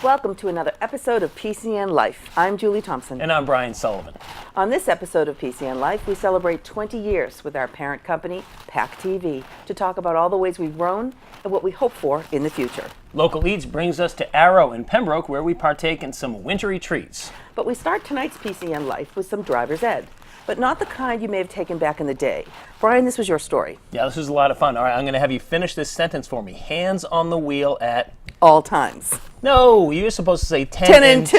Welcome to another episode of PCN Life. I'm Julie Thompson. And I'm Brian Sullivan. On this episode of PCN Life, we celebrate 20 years with our parent company, PackTV, to talk about all the ways we've grown and what we hope for in the future. Local Eats brings us to Arrow in Pembroke, where we partake in some Wintery Treats. But we start tonight's PCN Life with some driver's ed, but not the kind you may have taken back in the day. Brian, this was your story. Yeah, this was a lot of fun. All right, I'm going to have you finish this sentence for me. Hands on the wheel at... all times. No, you were supposed to say 10 and 2.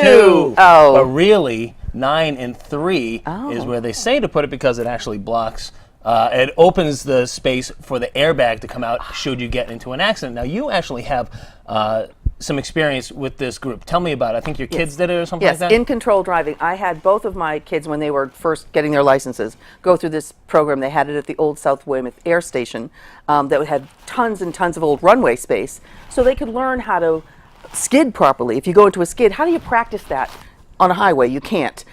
Oh. But really, 9 and 3 is where they say to put it because it actually blocks, it opens the space for the airbag to come out should you get into an accident. Now, you actually have some experience with this group. Tell me about it. I think your kids did it or something like that? Yes, InControl driving. I had both of my kids, when they were first getting their licenses, go through this program. They had it at the old South Weymouth Air Station that had tons and tons of old runway space, so they could learn how to skid properly. If you go into a skid, how do you practice that on a highway? You can't.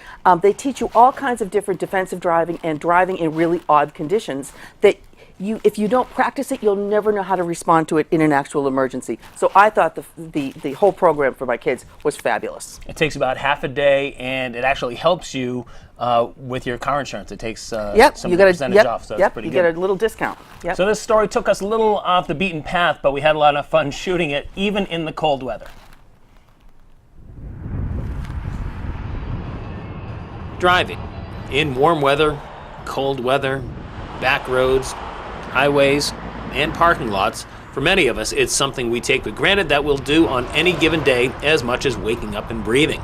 They teach you all kinds of different defensive driving and driving in really odd conditions that if you don't practice it, you'll never know how to respond to it in an actual emergency. So I thought the whole program for my kids was fabulous. It takes about half a day, and it actually helps you with your car insurance. It takes some percentage off, so it's pretty good. You get a little discount. Yep. So this story took us a little off the beaten path, but we had a lot of fun shooting it, even in the cold weather. Driving in warm weather, cold weather, back roads, highways, and parking lots. For many of us, it's something we take for granted that we'll do on any given day as much as waking up and breathing.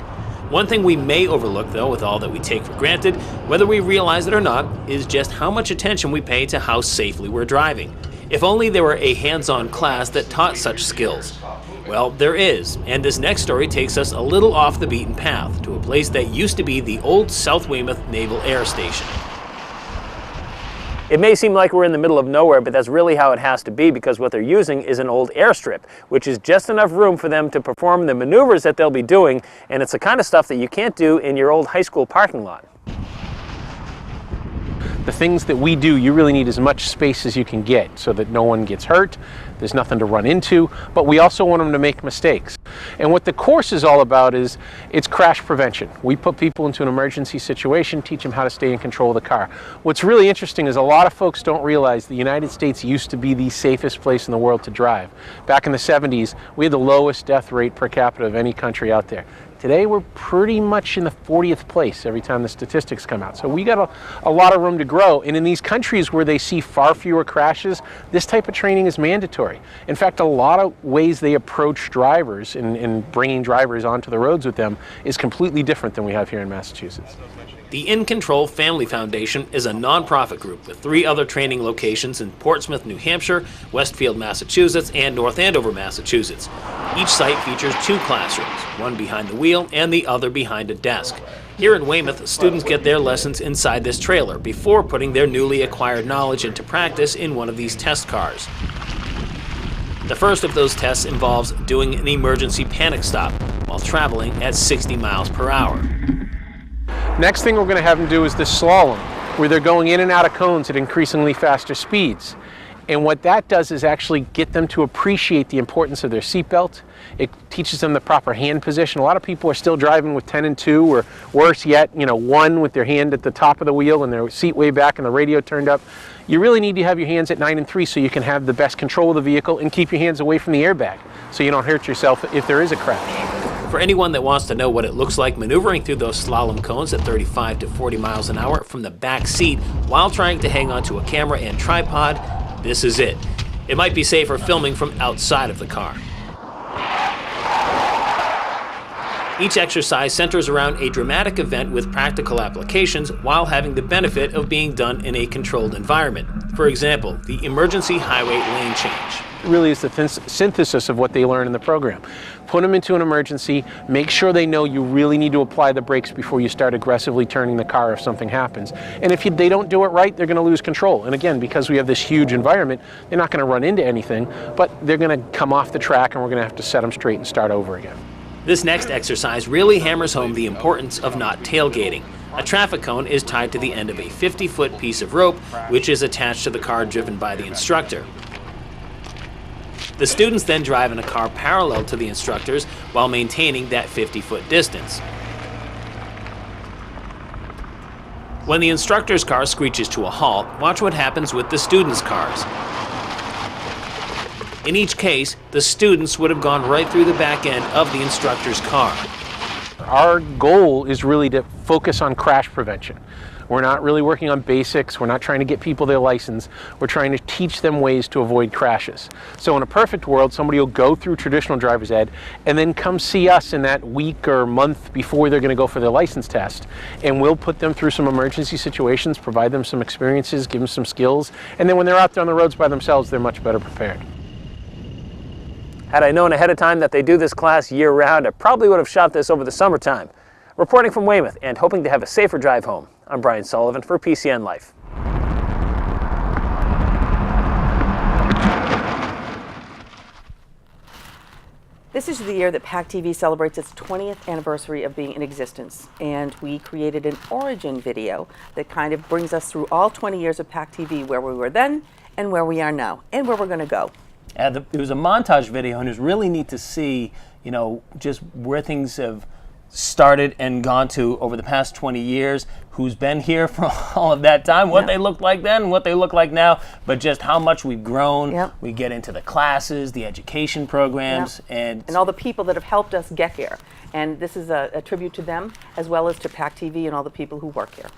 One thing we may overlook, though, with all that we take for granted, whether we realize it or not, is just how much attention we pay to how safely we're driving. If only there were a hands-on class that taught such skills. Well, there is, and this next story takes us a little off the beaten path to a place that used to be the old South Weymouth Naval Air Station. It may seem like we're in the middle of nowhere, but that's really how it has to be, because what they're using is an old airstrip, which is just enough room for them to perform the maneuvers that they'll be doing, and it's the kind of stuff that you can't do in your old high school parking lot. The things that we do, you really need as much space as you can get so that no one gets hurt, there's nothing to run into, but we also want them to make mistakes. And what the course is all about is it's crash prevention. We put people into an emergency situation, teach them how to stay in control of the car. What's really interesting is a lot of folks don't realize the United States used to be the safest place in the world to drive. Back in the 70s, we had the lowest death rate per capita of any country out there. Today, we're pretty much in the 40th place every time the statistics come out. So we got a lot of room to grow. And in these countries where they see far fewer crashes, this type of training is mandatory. In fact, a lot of ways they approach drivers and bringing drivers onto the roads with them is completely different than we have here in Massachusetts. The InControl Family Foundation is a nonprofit group with 3 other training locations in Portsmouth, New Hampshire, Westfield, Massachusetts, and North Andover, Massachusetts. Each site features 2 classrooms, one behind the wheel and the other behind a desk. Here in Weymouth, students get their lessons inside this trailer before putting their newly acquired knowledge into practice in one of these test cars. The first of those tests involves doing an emergency panic stop while traveling at 60 miles per hour. Next thing we're going to have them do is this slalom, where they're going in and out of cones at increasingly faster speeds. And what that does is actually get them to appreciate the importance of their seatbelt. It teaches them the proper hand position. A lot of people are still driving with 10 and 2, or worse yet, 1 with their hand at the top of the wheel and their seat way back and the radio turned up. You really need to have your hands at 9 and 3 so you can have the best control of the vehicle and keep your hands away from the airbag so you don't hurt yourself if there is a crash. For anyone that wants to know what it looks like maneuvering through those slalom cones at 35 to 40 miles an hour from the back seat while trying to hang onto a camera and tripod, this is it. It might be safer filming from outside of the car. Each exercise centers around a dramatic event with practical applications while having the benefit of being done in a controlled environment. For example, the emergency highway lane change. It really is the synthesis of what they learn in the program. Put them into an emergency, make sure they know you really need to apply the brakes before you start aggressively turning the car if something happens. And if they don't do it right, they're going to lose control. And again, because we have this huge environment, they're not going to run into anything, but they're going to come off the track and we're going to have to set them straight and start over again. This next exercise really hammers home the importance of not tailgating. A traffic cone is tied to the end of a 50-foot piece of rope, which is attached to the car driven by the instructor. The students then drive in a car parallel to the instructors while maintaining that 50-foot distance. When the instructor's car screeches to a halt, watch what happens with the students' cars. In each case, the students would have gone right through the back end of the instructor's car. Our goal is really to focus on crash prevention. We're not really working on basics. We're not trying to get people their license. We're trying to teach them ways to avoid crashes. So in a perfect world, somebody will go through traditional driver's ed and then come see us in that week or month before they're going to go for their license test. And we'll put them through some emergency situations, provide them some experiences, give them some skills. And then when they're out there on the roads by themselves, they're much better prepared. Had I known ahead of time that they do this class year-round, I probably would have shot this over the summertime. Reporting from Weymouth and hoping to have a safer drive home, I'm Brian Sullivan for PCN Life. This is the year that PackTV celebrates its 20th anniversary of being in existence, and we created an origin video that kind of brings us through all 20 years of PackTV, where we were then and where we are now, and where we're going to go. It was a montage video, and it was really neat to see, you know, just where things have started and gone to over the past 20 years, who's been here for all of that time, what they looked like then, what they look like now, but just how much we've grown. We get into the classes, the education programs, and all the people that have helped us get here. And this is a tribute to them, as well as to PackTV and all the people who work here.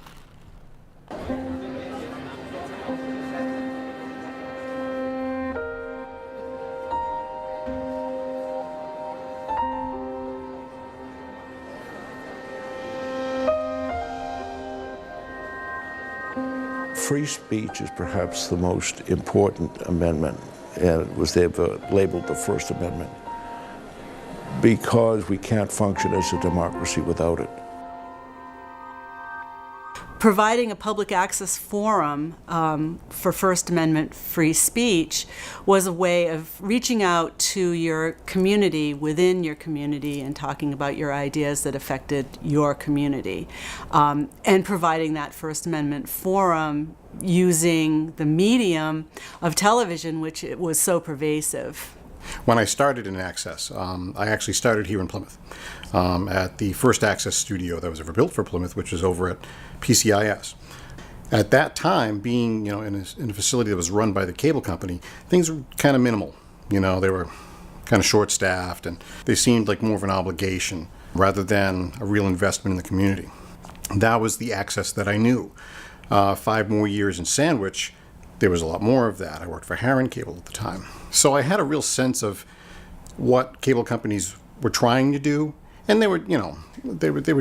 Free speech is perhaps the most important amendment, and it was labeled the First Amendment, because we can't function as a democracy without it. Providing a public access forum for First Amendment free speech was a way of reaching out to your community within your community and talking about your ideas that affected your community, and providing that First Amendment forum using the medium of television, which it was so pervasive. When I started in Access, I actually started here in Plymouth at the first Access studio that was ever built for Plymouth, which was over at PCIS. At that time, being in a facility that was run by the cable company, things were kind of minimal. They were kind of short-staffed, and they seemed like more of an obligation rather than a real investment in the community. That was the Access that I knew. 5 more years in Sandwich, there was a lot more of that. I worked for Heron Cable at the time. So I had a real sense of what cable companies were trying to do, and they were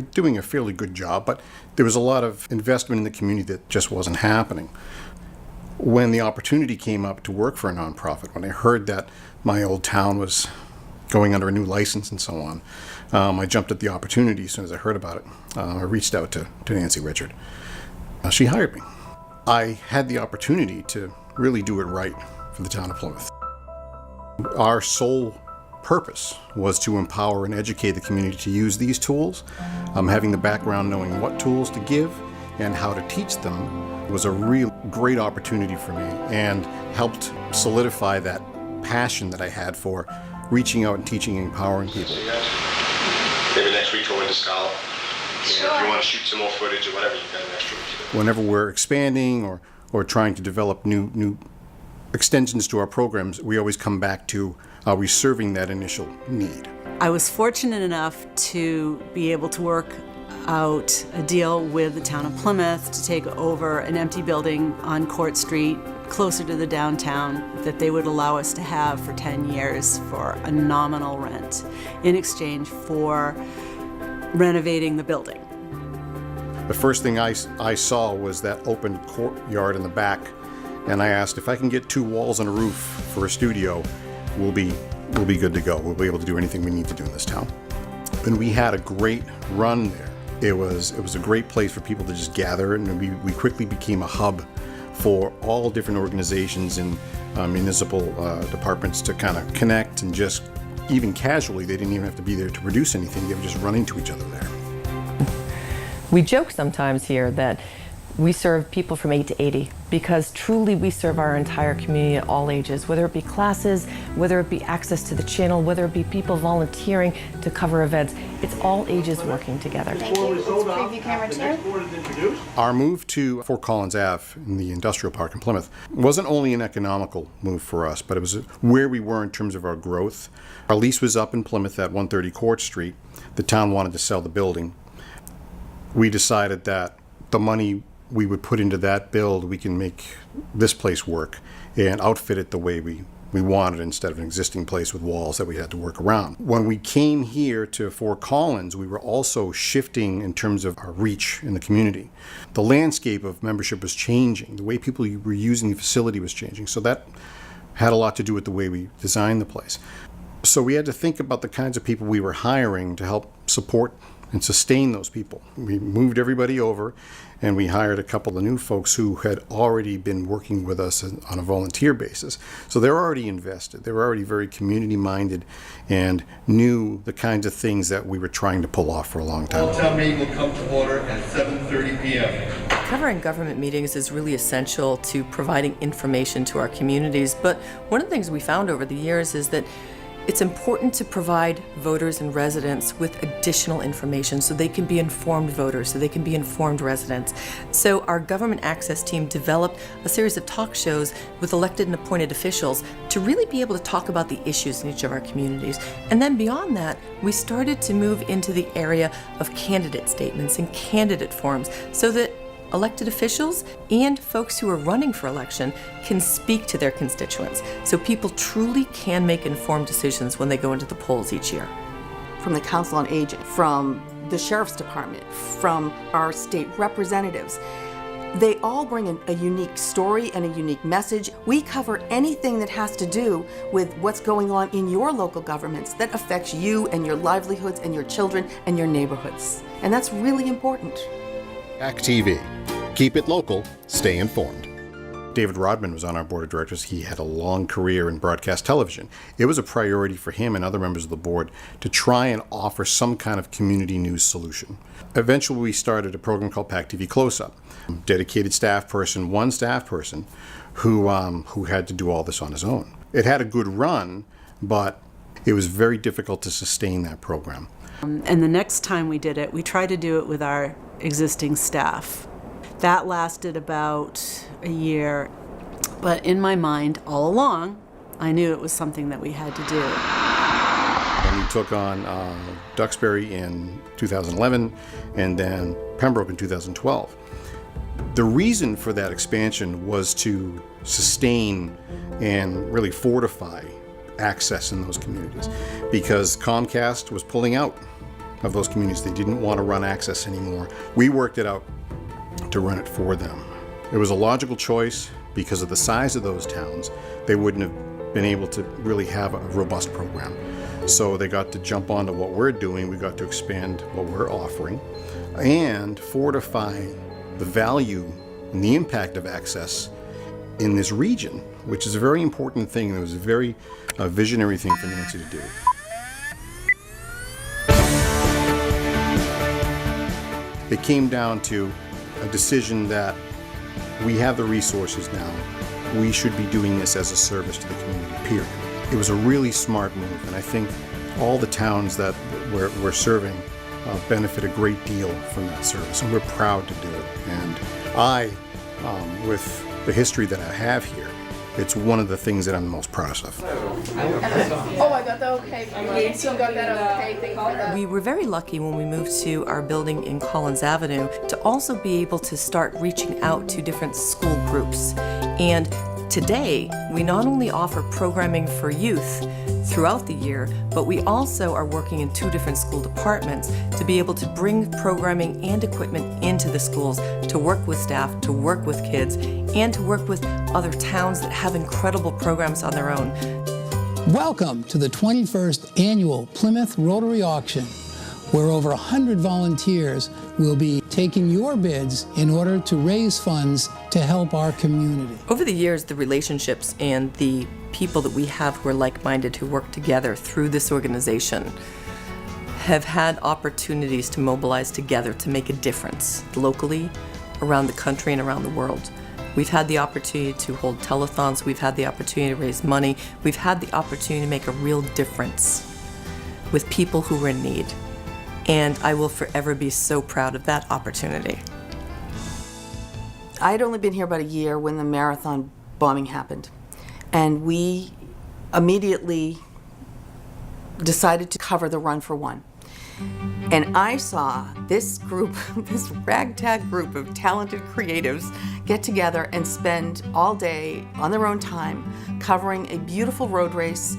doing a fairly good job, but there was a lot of investment in the community that just wasn't happening. When the opportunity came up to work for a nonprofit, when I heard that my old town was going under a new license and so on, I jumped at the opportunity as soon as I heard about it. I reached out to Nancy Richard. She hired me. I had the opportunity to really do it right for the town of Plymouth. Our sole purpose was to empower and educate the community to use these tools. Having the background knowing what tools to give and how to teach them was a real great opportunity for me, and helped solidify that passion that I had for reaching out and teaching and empowering people. Maybe next week go into Scala. Sure. If you want to shoot some more footage or whatever, you've got an extra week. Whenever we're expanding or trying to develop new extensions to our programs, we always come back to, are we serving that initial need? I was fortunate enough to be able to work out a deal with the town of Plymouth to take over an empty building on Court Street, closer to the downtown, that they would allow us to have for 10 years for a nominal rent in exchange for renovating the building. The first thing I saw was that open courtyard in the back, and I asked if I can get 2 walls and a roof for a studio, we'll be good to go. We'll be able to do anything we need to do in this town. And we had a great run there. It was a great place for people to just gather, and we quickly became a hub for all different organizations and municipal departments to kind of connect, and just even casually, they didn't even have to be there to produce anything. They would just run into each other there. We joke sometimes here that we serve people from 8 to 80. because truly we serve our entire community at all ages, whether it be classes, whether it be access to the channel, whether it be people volunteering to cover events. It's all ages working together. Thank you. It's preview camera 2. Our move to Fort Collins Ave in the industrial park in Plymouth wasn't only an economical move for us, but it was where we were in terms of our growth. Our lease was up in Plymouth at 130 Court Street. The town wanted to sell the building. We decided that the money we would put into that build, we can make this place work and outfit it the way we wanted instead of an existing place with walls that we had to work around. When we came here to Fort Collins, we were also shifting in terms of our reach in the community. The landscape of membership was changing. The way people were using the facility was changing. So that had a lot to do with the way we designed the place. So we had to think about the kinds of people we were hiring to help support and sustain those people. We moved everybody over, and we hired a couple of new folks who had already been working with us on a volunteer basis. So they're already invested. They were already very community-minded and knew the kinds of things that we were trying to pull off for a long time. All town meeting will come to order at 7:30 p.m. Covering government meetings is really essential to providing information to our communities, but one of the things we found over the years is that it's important to provide voters and residents with additional information so they can be informed voters, so they can be informed residents. So our government access team developed a series of talk shows with elected and appointed officials to really be able to talk about the issues in each of our communities. And then beyond that, we started to move into the area of candidate statements and candidate forums so that elected officials and folks who are running for election can speak to their constituents, so people truly can make informed decisions when they go into the polls each year. From the Council on Aging, from the Sheriff's Department, from our state representatives, they all bring a unique story and a unique message. We cover anything that has to do with what's going on in your local governments that affects you and your livelihoods and your children and your neighborhoods. And that's really important. PackTV. Keep it local, stay informed. David Rodman was on our board of directors. He had a long career in broadcast television. It was a priority for him and other members of the board to try and offer some kind of community news solution. Eventually, we started a program called PACTV Close-Up. Dedicated staff person, one staff person, who had to do all this on his own. It had a good run, but it was very difficult to sustain that program. And the next time we did it, we tried to do it with our existing staff. That lasted about a year, but in my mind, all along, I knew it was something that we had to do. And we took on Duxbury in 2011 and then Pembroke in 2012. The reason for that expansion was to sustain and really fortify access in those communities, because Comcast was pulling out of those communities. They didn't want to run access anymore. We worked it out to run it for them. It was a logical choice because of the size of those towns. They wouldn't have been able to really have a robust program. So they got to jump onto what we're doing. We got to expand what we're offering and fortify the value and the impact of access in this region, which is a very important thing. It was a very visionary thing for Nancy to do. It came down to a decision that we have the resources now. We should be doing this as a service to the community, period. It was a really smart move, and I think all the towns that we're serving benefit a great deal from that service, and we're proud to do it. And I, with the history that I have here, it's one of the things that I'm most proud of. Oh, I got that okay. You still got that okay. Thank you for that. We were very lucky when we moved to our building in Collins Avenue to also be able to start reaching out to different school groups. And today, we not only offer programming for youth throughout the year, but we also are working in 2 different school departments to be able to bring programming and equipment into the schools to work with staff, to work with kids, and to work with other towns that have incredible programs on their own. Welcome to the 21st Annual Plymouth Rotary Auction, where over 100 volunteers will be taking your bids in order to raise funds to help our community. Over the years, the relationships and the people that we have who are like-minded, who work together through this organization, have had opportunities to mobilize together to make a difference locally, around the country, and around the world. We've had the opportunity to hold telethons, we've had the opportunity to raise money, we've had the opportunity to make a real difference with people who are in need. And I will forever be so proud of that opportunity. I had only been here about a year when the marathon bombing happened. And we immediately decided to cover the Run for One. And I saw this group, this ragtag group of talented creatives get together and spend all day on their own time covering a beautiful road race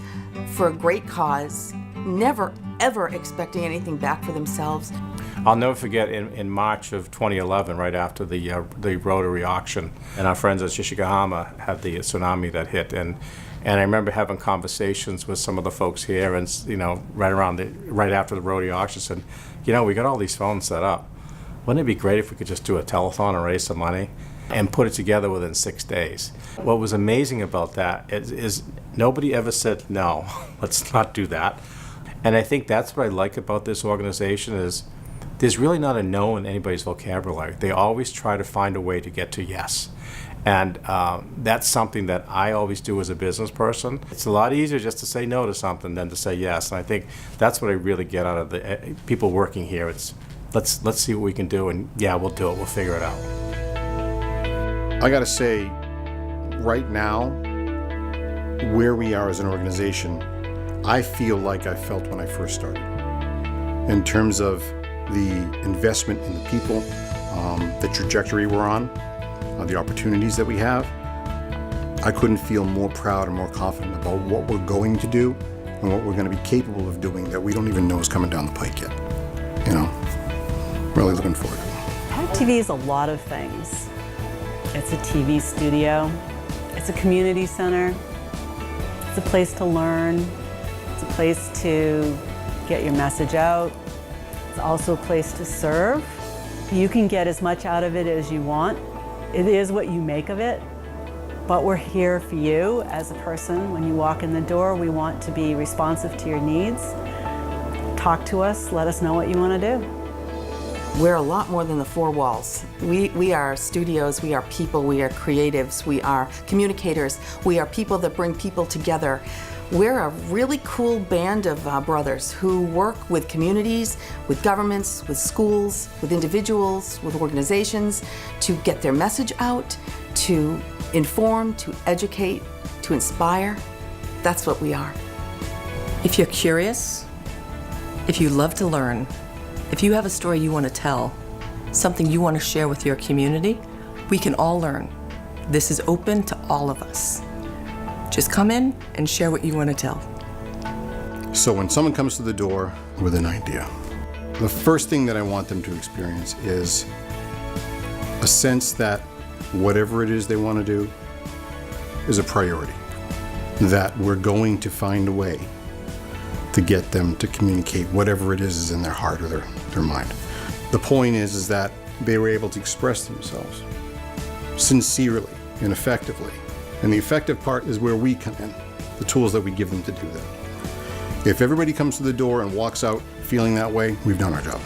for a great cause, never ever expecting anything back for themselves. I'll never forget in March of 2011, right after the Rotary Auction, and our friends at Shishigahama had the tsunami that hit, and I remember having conversations with some of the folks here, and right after the Rotary Auction, said, we got all these phones set up. Wouldn't it be great if we could just do a telethon and raise some money and put it together within 6 days? What was amazing about that is nobody ever said no. Let's not do that. And I think that's what I like about this organization is there's really not a no in anybody's vocabulary. They always try to find a way to get to yes. And that's something that I always do as a business person. It's a lot easier just to say no to something than to say yes. And I think that's what I really get out of the people working here. It's let's see what we can do, and yeah, we'll do it. We'll figure it out. I got to say, right now, where we are as an organization, I feel like I felt when I first started. In terms of the investment in the people, the trajectory we're on, the opportunities that we have, I couldn't feel more proud and more confident about what we're going to do and what we're going to be capable of doing that we don't even know is coming down the pike yet. Really looking forward to it. PackTV is a lot of things. It's a TV studio, it's a community center, it's a place to learn, it's a place to get your message out, it's also a place to serve. You can get as much out of it as you want. It is what you make of it, but we're here for you as a person. When you walk in the door, we want to be responsive to your needs. Talk to us, let us know what you want to do. We're a lot more than the four walls. We are studios, we are people, we are creatives, we are communicators, we are people that bring people together. We're a really cool band of brothers who work with communities, with governments, with schools, with individuals, with organizations to get their message out, to inform, to educate, to inspire. That's what we are. If you're curious, if you love to learn, if you have a story you want to tell, something you want to share with your community, we can all learn. This is open to all of us. Just come in and share what you want to tell. So when someone comes to the door with an idea, the first thing that I want them to experience is a sense that whatever it is they want to do is a priority, that we're going to find a way to get them to communicate whatever it is in their heart or their mind. The point is that they were able to express themselves sincerely and effectively. And the effective part is where we come in, the tools that we give them to do that. If everybody comes to the door and walks out feeling that way, we've done our job.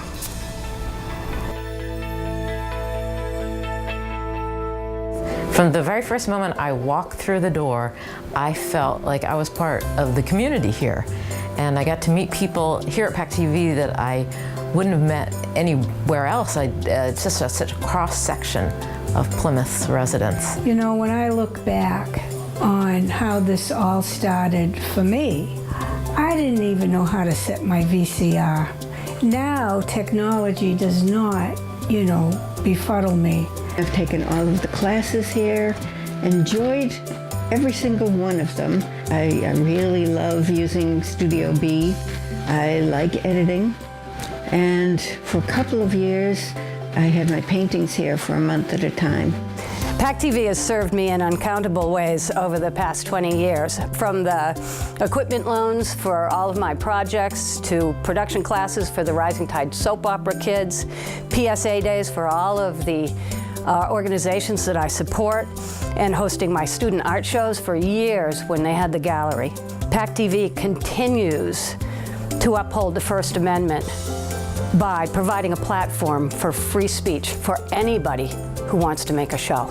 From the very first moment I walked through the door, I felt like I was part of the community here. And I got to meet people here at PackTV that I wouldn't have met anywhere else. It's just such a cross-section of Plymouth's residents. When I look back on how this all started for me, I didn't even know how to set my VCR. Now technology does not, befuddle me. I've taken all of the classes here, enjoyed every single one of them. I really love using Studio B. I like editing. And for a couple of years, I had my paintings here for a month at a time. PackTV has served me in uncountable ways over the past 20 years, from the equipment loans for all of my projects to production classes for the Rising Tide soap opera kids, PSA days for all of the organizations that I support, and hosting my student art shows for years when they had the gallery. PackTV continues to uphold the First Amendment by providing a platform for free speech for anybody who wants to make a show.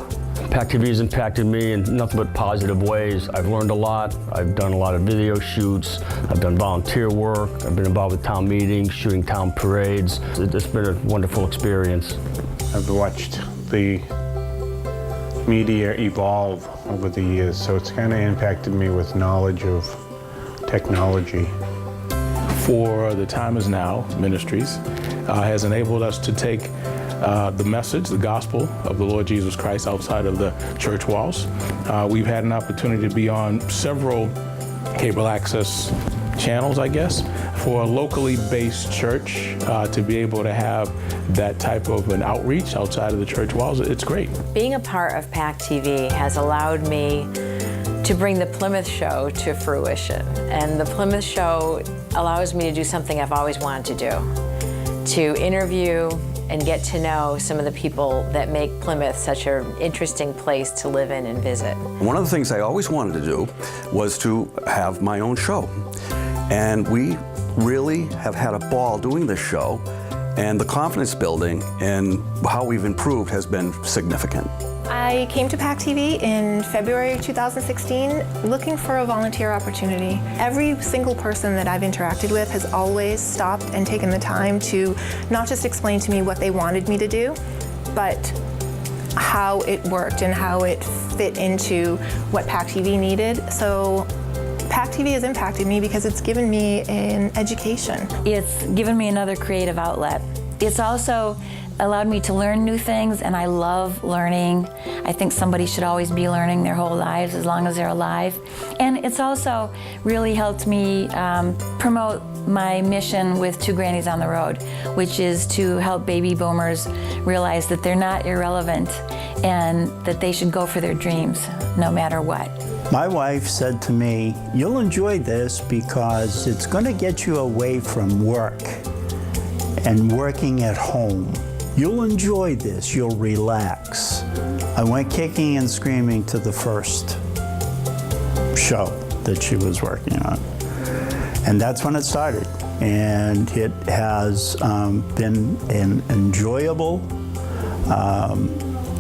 PackTV has impacted me in nothing but positive ways. I've learned a lot. I've done a lot of video shoots. I've done volunteer work. I've been involved with town meetings, shooting town parades. It's been a wonderful experience. I've watched the media evolve over the years, so it's kind of impacted me with knowledge of technology. For the Time Is Now Ministries has enabled us to take the message, the gospel of the Lord Jesus Christ outside of the church walls. We've had an opportunity to be on several cable access channels, I guess, for a locally based church to be able to have that type of an outreach outside of the church walls. It's great. Being a part of PackTV has allowed me to bring the Plymouth show to fruition. And the Plymouth show allows me to do something I've always wanted to do, to interview and get to know some of the people that make Plymouth such an interesting place to live in and visit. One of the things I always wanted to do was to have my own show. And we really have had a ball doing this show, and the confidence building and how we've improved has been significant. I came to PackTV in February 2016 looking for a volunteer opportunity. Every single person that I've interacted with has always stopped and taken the time to not just explain to me what they wanted me to do, but how it worked and how it fit into what PackTV needed. So PackTV has impacted me because it's given me an education. It's given me another creative outlet. It's also allowed me to learn new things, and I love learning. I think somebody should always be learning their whole lives as long as they're alive. And it's also really helped me promote my mission with Two Grannies on the Road, which is to help baby boomers realize that they're not irrelevant and that they should go for their dreams no matter what. My wife said to me, "You'll enjoy this because it's going to get you away from work and working at home. You'll enjoy this, you'll relax." I went kicking and screaming to the first show that she was working on. And that's when it started. And it has been an enjoyable,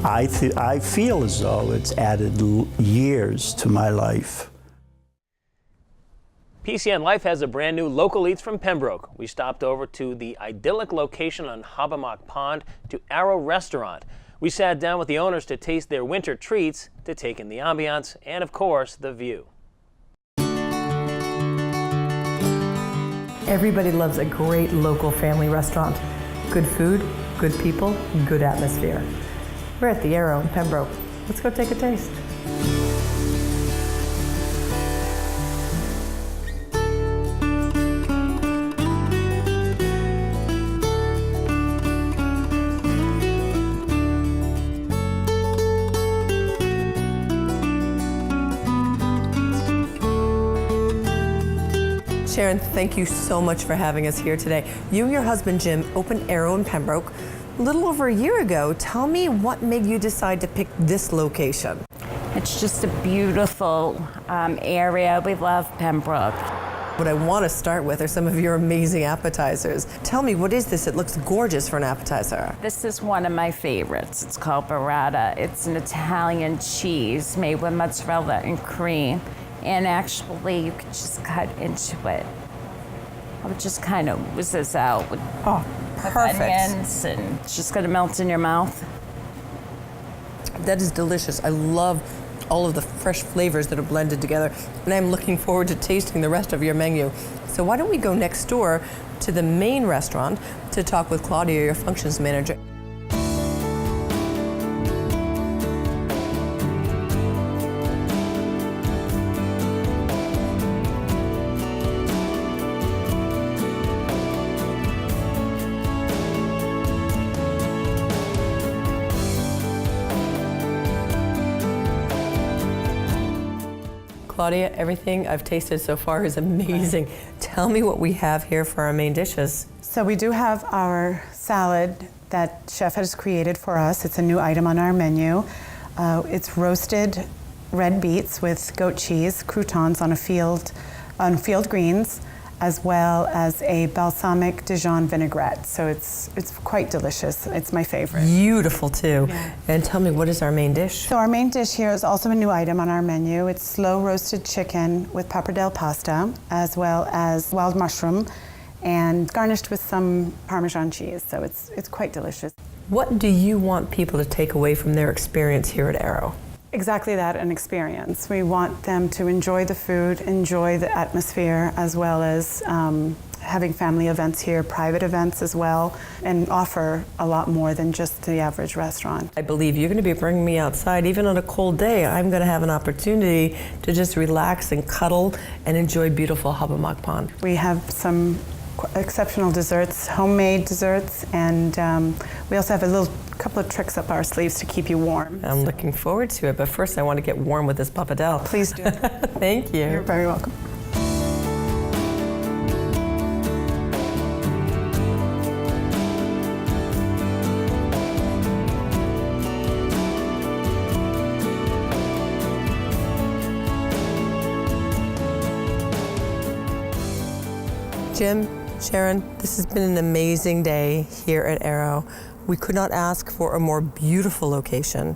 I feel as though it's added years to my life. PCN Life has a brand new local eats from Pembroke. We stopped over to the idyllic location on Hobbamock Pond to Arrow Restaurant. We sat down with the owners to taste their winter treats, to take in the ambiance, and of course, the view. Everybody loves a great local family restaurant. Good food, good people, good atmosphere. We're at the Arrow in Pembroke. Let's go take a taste. Sharon, thank you so much for having us here today. You and your husband, Jim, opened Arrow in Pembroke a little over a year ago. Tell me what made you decide to pick this location. It's just a beautiful area. We love Pembroke. What I want to start with are some of your amazing appetizers. Tell me, what is this? It looks gorgeous for an appetizer. This is one of my favorites. It's called burrata. It's an Italian cheese made with mozzarella and cream. And actually, you can just cut into it. I would just kind of whiz this out with onions, and it's just gonna melt in your mouth. That is delicious. I love all of the fresh flavors that are blended together, and I'm looking forward to tasting the rest of your menu. So why don't we go next door to the main restaurant to talk with Claudia, your functions manager. Claudia, everything I've tasted so far is amazing. Tell me what we have here for our main dishes. So we do have our salad that chef has created for us. It's a new item on our menu. It's roasted red beets with goat cheese, croutons on field greens, as well as a balsamic Dijon vinaigrette. So it's quite delicious. It's my favorite. Beautiful too. Yeah. And tell me, what is our main dish? So our main dish here is also a new item on our menu. It's slow roasted chicken with pappardelle pasta, as well as wild mushroom, and garnished with some Parmesan cheese. So it's quite delicious. What do you want people to take away from their experience here at Arrow? Exactly that, an experience. We want them to enjoy the food, enjoy the atmosphere, as well as having family events here, private events as well, and offer a lot more than just the average restaurant. I believe you're going to be bringing me outside. Even on a cold day, I'm going to have an opportunity to just relax and cuddle and enjoy beautiful Hubbamock Pond. We have some exceptional desserts, homemade desserts, and we also have a couple of tricks up our sleeves to keep you warm. I'm looking forward to it, but first I want to get warm with this pappardelle. Please do. Thank you. You're very welcome. Jim, Sharon, this has been an amazing day here at Arrow. We could not ask for a more beautiful location.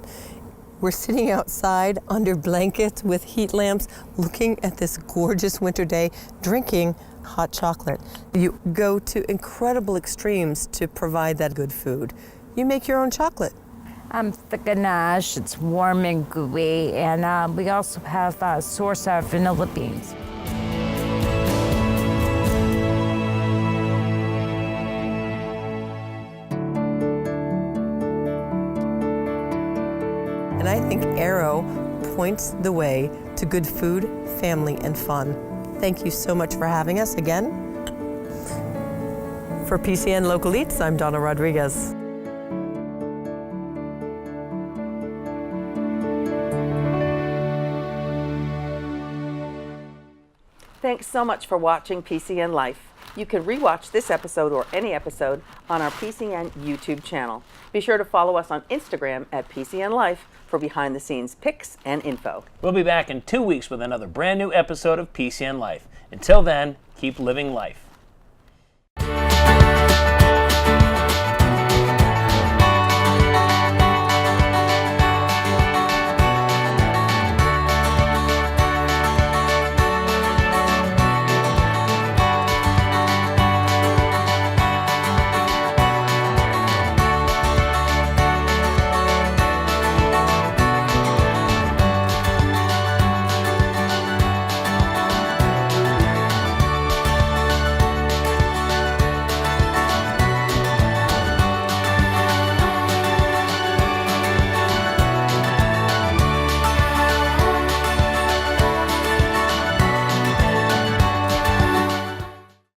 We're sitting outside under blankets with heat lamps, looking at this gorgeous winter day, drinking hot chocolate. You go to incredible extremes to provide that good food. You make your own chocolate. The ganache, it's warm and gooey, and we also have source of vanilla beans. And I think Arrow points the way to good food, family, and fun. Thank you so much for having us again. For PCN Local Eats, I'm Donna Rodriguez. Thanks so much for watching PCN Life. You can rewatch this episode or any episode on our PCN YouTube channel. Be sure to follow us on Instagram at PCN Life for behind-the-scenes pics and info. We'll be back in 2 weeks with another brand new episode of PCN Life. Until then, keep living life.